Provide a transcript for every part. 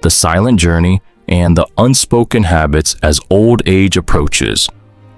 the silent journey, and the unspoken habits as old age approaches.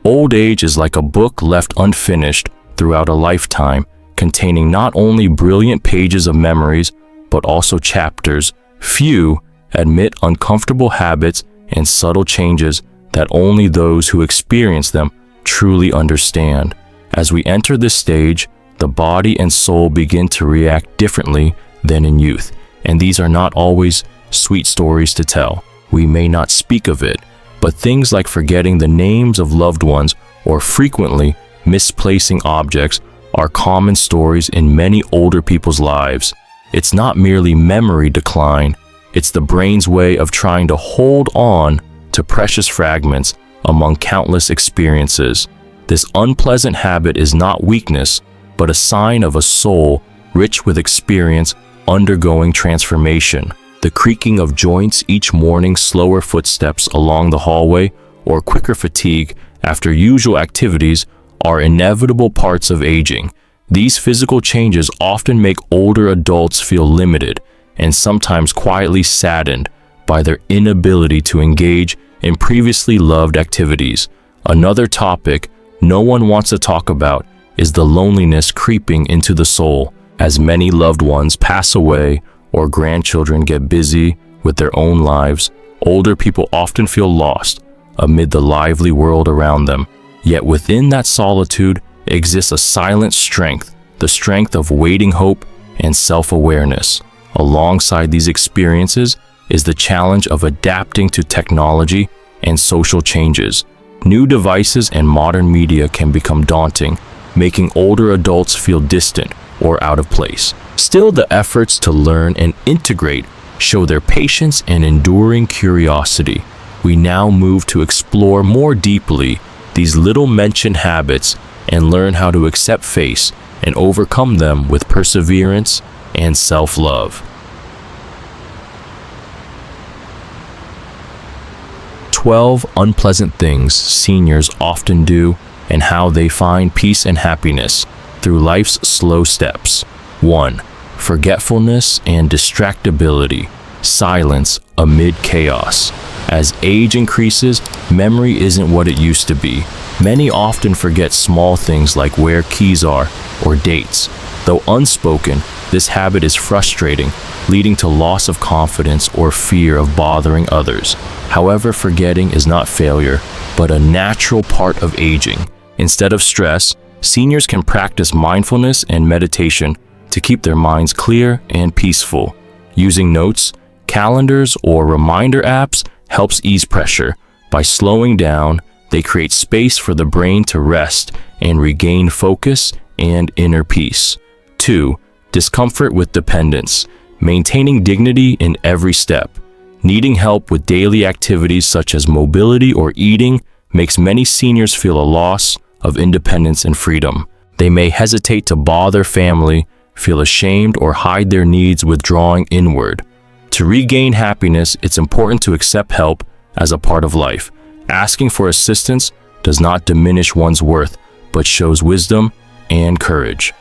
Old age is like a book left unfinished throughout a lifetime, containing not only brilliant pages of memories, but also chapters. Few admit uncomfortable habits and subtle changes that only those who experience them truly understand. As we enter this stage, the body and soul begin to react differently than in youth, and these are not always sweet stories to tell. We may not speak of it, but things like forgetting the names of loved ones or frequently misplacing objects are common stories in many older people's lives. It's not merely memory decline, it's the brain's way of trying to hold on to precious fragments among countless experiences. This unpleasant habit is not weakness, but a sign of a soul rich with experience undergoing transformation. The creaking of joints each morning, slower footsteps along the hallway, or quicker fatigue after usual activities are inevitable parts of aging. These physical changes often make older adults feel limited and sometimes quietly saddened by their inability to engage in previously loved activities. Another topic no one wants to talk about is the loneliness creeping into the soul. As many loved ones pass away or grandchildren get busy with their own lives, older people often feel lost amid the lively world around them. Yet within that solitude exists a silent strength, the strength of waiting hope and self-awareness. Alongside these experiences is the challenge of adapting to technology and social changes. New devices and modern media can become daunting, making older adults feel distant or out of place. Still, the efforts to learn and integrate show their patience and enduring curiosity. We now move to explore more deeply these little-mentioned habits and learn how to accept face and overcome them with perseverance and self-love. 12 unpleasant things seniors often do and how they find peace and happiness through life's slow steps. 1. Forgetfulness and distractibility. Silence amid chaos. As age increases, memory isn't what it used to be. Many often forget small things like where keys are or dates. Though unspoken, this habit is frustrating, leading to loss of confidence or fear of bothering others. However, forgetting is not failure, but a natural part of aging. Instead of stress, seniors can practice mindfulness and meditation to keep their minds clear and peaceful. Using notes, calendars, or reminder apps helps ease pressure. By slowing down, they create space for the brain to rest and regain focus and inner peace. 2. Discomfort with dependence. Maintaining dignity in every step. Needing help with daily activities such as mobility or eating makes many seniors feel a loss of independence and freedom. They may hesitate to bother family, feel ashamed, or hide their needs, withdrawing inward. To regain happiness, it's important to accept help as a part of life. Asking for assistance does not diminish one's worth, but shows wisdom and courage.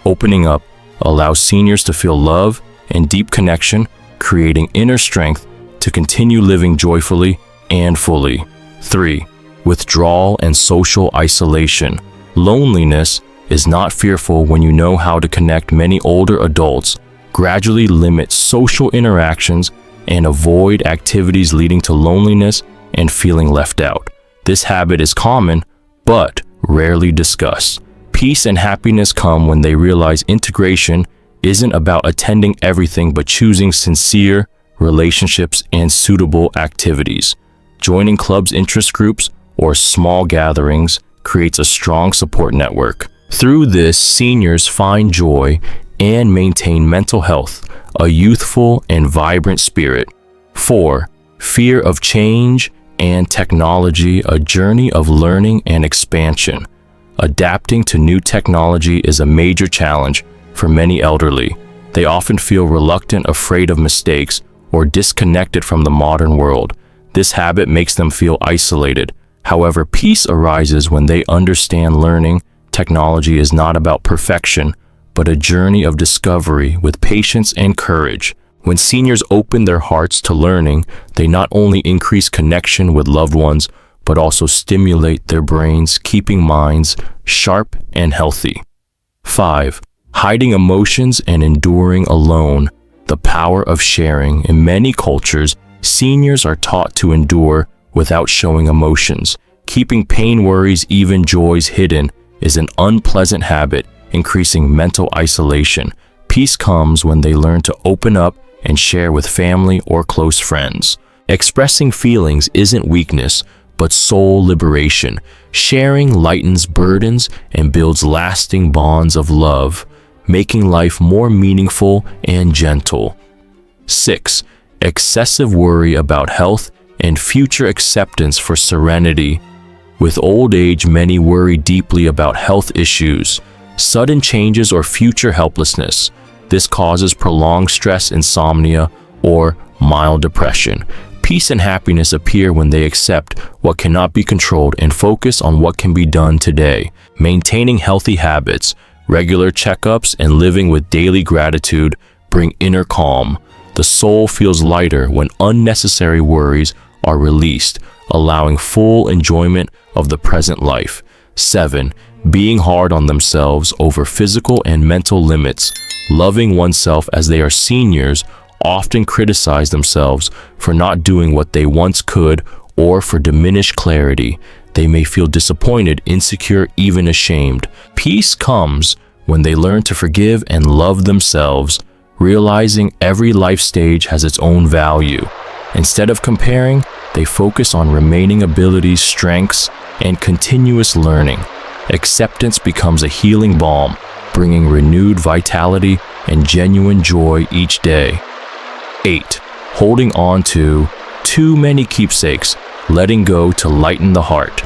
Opening up allows seniors to feel love and deep connection, creating inner strength to continue living joyfully and fully. 3. Withdrawal and social isolation. Loneliness is not fearful when you know how to connect. Many older adults gradually limit social interactions and avoid activities leading to loneliness and feeling left out. This habit is common, but rarely discussed. Peace and happiness come when they realize integration isn't about attending everything but choosing sincere relationships and suitable activities. Joining clubs, interest groups, or small gatherings creates a strong support network. Through this, seniors find joy and maintain mental health, a youthful and vibrant spirit. 4. Fear of change and technology, a journey of learning and expansion. Adapting to new technology is a major challenge for many elderly. They often feel reluctant, afraid of mistakes, or disconnected from the modern world. This habit makes them feel isolated. However, peace arises when they understand learning technology is not about perfection, but a journey of discovery with patience and courage. When seniors open their hearts to learning, they not only increase connection with loved ones, but also stimulate their brains, keeping minds sharp and healthy. 5. Hiding emotions and enduring alone. The power of sharing. In many cultures, seniors are taught to endure without showing emotions. Keeping pain, worries, even joys hidden is an unpleasant habit, increasing mental isolation. Peace comes when they learn to open up and share with family or close friends. Expressing feelings isn't weakness, but soul liberation. Sharing lightens burdens and builds lasting bonds of love, making life more meaningful and gentle. 6. Excessive worry about health and future acceptance for serenity. With old age, many worry deeply about health issues, sudden changes, or future helplessness. This causes prolonged stress, insomnia, or mild depression. Peace and happiness appear when they accept what cannot be controlled and focus on what can be done today. Maintaining healthy habits, regular checkups, and living with daily gratitude bring inner calm. The soul feels lighter when unnecessary worries are released, allowing full enjoyment of the present life. 7. Being hard on themselves over physical and mental limits. Loving oneself as they are seniors often criticize themselves for not doing what they once could or for diminished clarity. They may feel disappointed, insecure, even ashamed. Peace comes when they learn to forgive and love themselves, realizing every life stage has its own value. Instead of comparing, they focus on remaining abilities, strengths, and continuous learning. Acceptance becomes a healing balm, bringing renewed vitality and genuine joy each day. 8. Holding on to too many keepsakes, letting go to lighten the heart.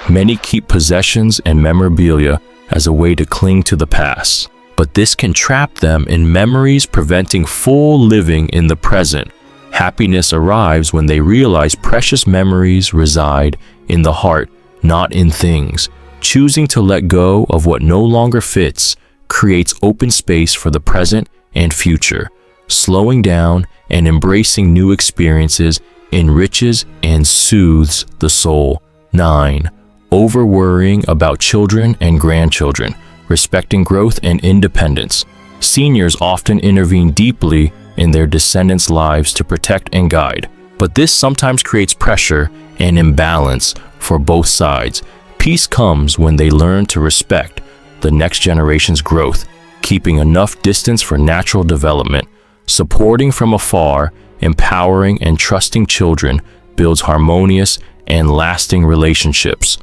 Many keep possessions and memorabilia as a way to cling to the past, but this can trap them in memories, preventing full living in the present. Happiness arrives when they realize precious memories reside in the heart, not in things. Choosing to let go of what no longer fits creates open space for the present and future. Slowing down and embracing new experiences enriches and soothes the soul. 9. Over-worrying about children and grandchildren, respecting growth and independence. Seniors often intervene deeply in their descendants' lives to protect and guide, but this sometimes creates pressure and imbalance for both sides. Peace comes when they learn to respect the next generation's growth, keeping enough distance for natural development. Supporting from afar, empowering and trusting children builds harmonious and lasting relationships.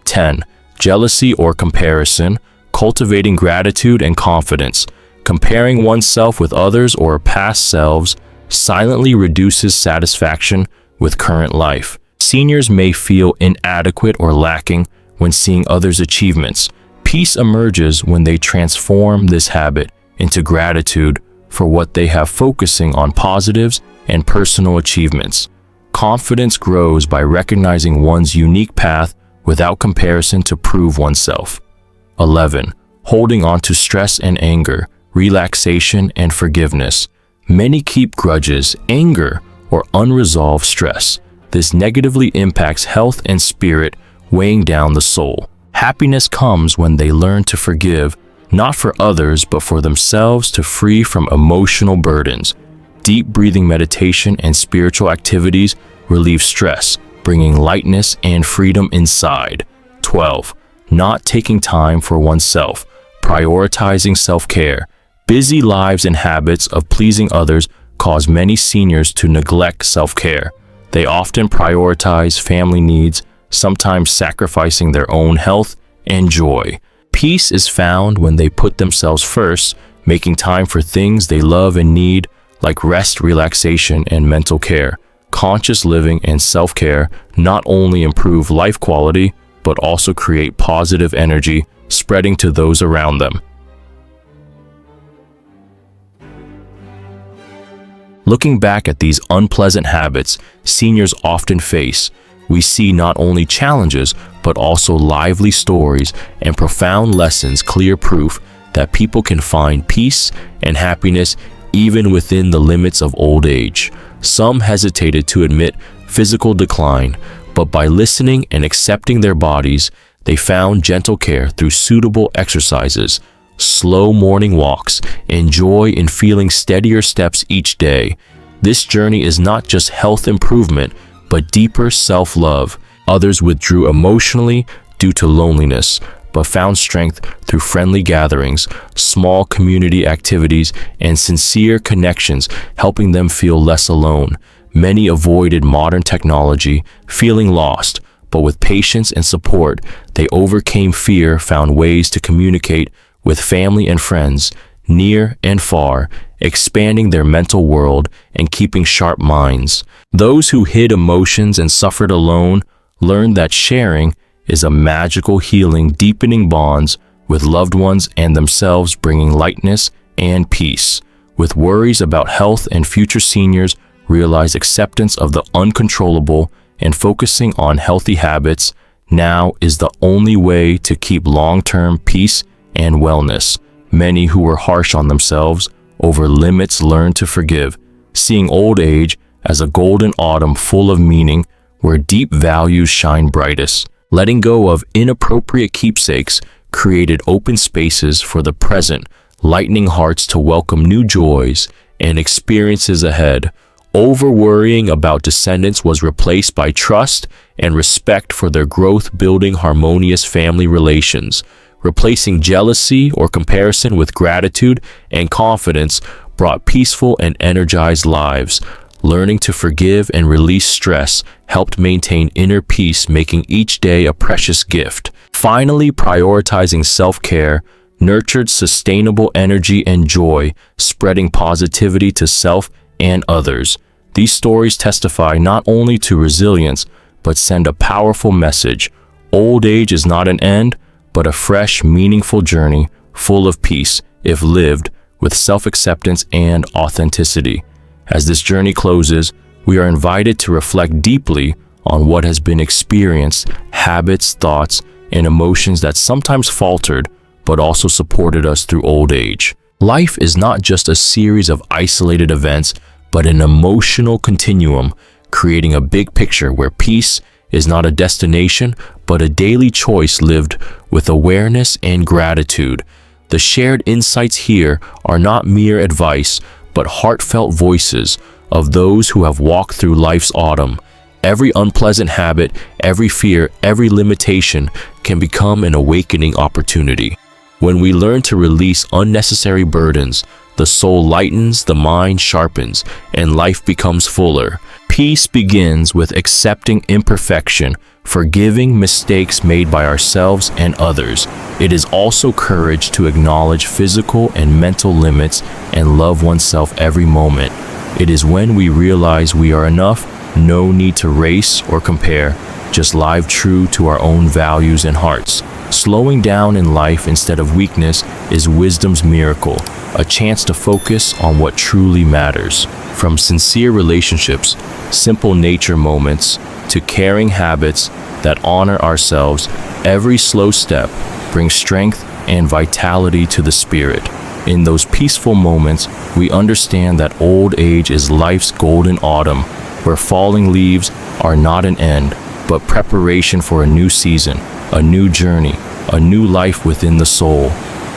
10. Jealousy or comparison, cultivating gratitude and confidence. Comparing oneself with others or past selves silently reduces satisfaction with current life. Seniors may feel inadequate or lacking when seeing others' achievements. Peace emerges when they transform this habit into gratitude for what they have, focusing on positives and personal achievements. Confidence grows by recognizing one's unique path without comparison to prove oneself. 11. Holding on to stress and anger, relaxation and forgiveness. Many keep grudges, anger, or unresolved stress. This negatively impacts health and spirit, weighing down the soul. Happiness comes when they learn to forgive, not for others, but for themselves, to free from emotional burdens. Deep breathing meditation and spiritual activities relieve stress, bringing lightness and freedom inside. 12. Not taking time for oneself, prioritizing self-care. Busy lives and habits of pleasing others cause many seniors to neglect self-care. They often prioritize family needs, sometimes sacrificing their own health and joy. Peace is found when they put themselves first, making time for things they love and need, like rest, relaxation, and mental care. Conscious living and self-care not only improve life quality, but also create positive energy, spreading to those around them. Looking back at these unpleasant habits seniors often face, we see not only challenges, but also lively stories and profound lessons, clear proof that people can find peace and happiness even within the limits of old age. Some hesitated to admit physical decline, but by listening and accepting their bodies, they found gentle care through suitable exercises, slow morning walks, and joy in feeling steadier steps each day. This journey is not just health improvement, but deeper self-love. Others withdrew emotionally due to loneliness, but found strength through friendly gatherings, small community activities, and sincere connections, helping them feel less alone. Many avoided modern technology, feeling lost, but with patience and support, they overcame fear, found ways to communicate with family and friends, near and far, expanding their mental world and keeping sharp minds. Those who hid emotions and suffered alone learned that sharing is a magical healing, deepening bonds with loved ones and themselves, bringing lightness and peace. With worries about health and future seniors, realize acceptance of the uncontrollable and focusing on healthy habits now is the only way to keep long-term peace and wellness. Many who were harsh on themselves over limits learned to forgive, seeing old age as a golden autumn full of meaning where deep values shine brightest. Letting go of inappropriate keepsakes created open spaces for the present, lightening hearts to welcome new joys and experiences ahead. Over-worrying about descendants was replaced by trust and respect for their growth, building harmonious family relations. Replacing jealousy or comparison with gratitude and confidence brought peaceful and energized lives. Learning to forgive and release stress helped maintain inner peace, making each day a precious gift. Finally, prioritizing self-care nurtured sustainable energy and joy, spreading positivity to self and others. These stories testify not only to resilience, but send a powerful message. Old age is not an end, but a fresh, meaningful journey full of peace if lived with self-acceptance and authenticity. As this journey closes, we are invited to reflect deeply on what has been experienced, habits, thoughts, and emotions that sometimes faltered, but also supported us through old age. Life is not just a series of isolated events, but an emotional continuum, creating a big picture where peace is not a destination, but a daily choice lived with awareness and gratitude. The shared insights here are not mere advice, but heartfelt voices of those who have walked through life's autumn. Every unpleasant habit, every fear, every limitation can become an awakening opportunity. When we learn to release unnecessary burdens, the soul lightens, the mind sharpens, and life becomes fuller. Peace begins with accepting imperfection, forgiving mistakes made by ourselves and others. It is also courage to acknowledge physical and mental limits and love oneself every moment. It is when we realize we are enough, no need to race or compare, just live true to our own values and hearts. Slowing down in life instead of weakness is wisdom's miracle, a chance to focus on what truly matters. From sincere relationships, simple nature moments, to caring habits that honor ourselves, every slow step brings strength and vitality to the spirit. In those peaceful moments, we understand that old age is life's golden autumn, where falling leaves are not an end, but preparation for a new season, a new journey, a new life within the soul.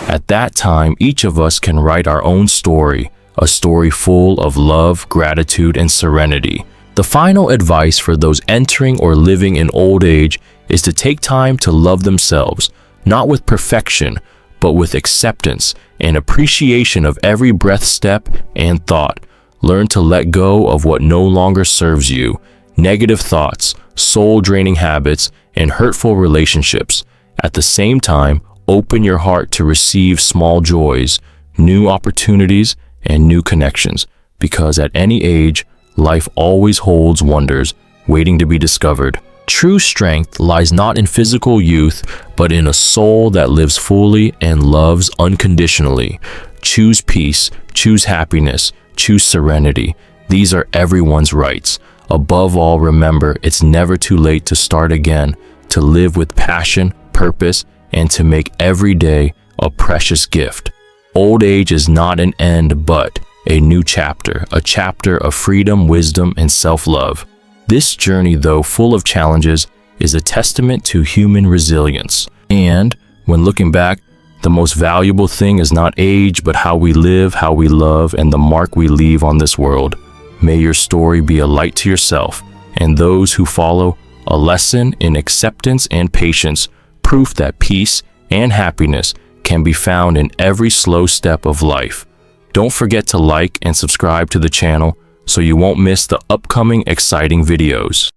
At that time, each of us can write our own story, a story full of love, gratitude, and serenity. The final advice for those entering or living in old age is to take time to love themselves, not with perfection, but with acceptance and appreciation of every breath, step, and thought. Learn to let go of what no longer serves you, negative thoughts, soul-draining habits, and hurtful relationships. At the same time, open your heart to receive small joys, new opportunities, and new connections, because at any age, life always holds wonders waiting to be discovered. True strength lies not in physical youth, but in a soul that lives fully and loves unconditionally. Choose peace, choose happiness, choose serenity. These are everyone's rights. Above all, remember, it's never too late to start again, to live with passion, purpose, and to make every day a precious gift. Old age is not an end, but a new chapter, a chapter of freedom, wisdom, and self-love. This journey, though full of challenges, is a testament to human resilience. And when looking back, the most valuable thing is not age, but how we live, how we love, and the mark we leave on this world. May your story be a light to yourself and those who follow, a lesson in acceptance and patience, proof that peace and happiness can be found in every slow step of life. Don't forget to like and subscribe to the channel so you won't miss the upcoming exciting videos.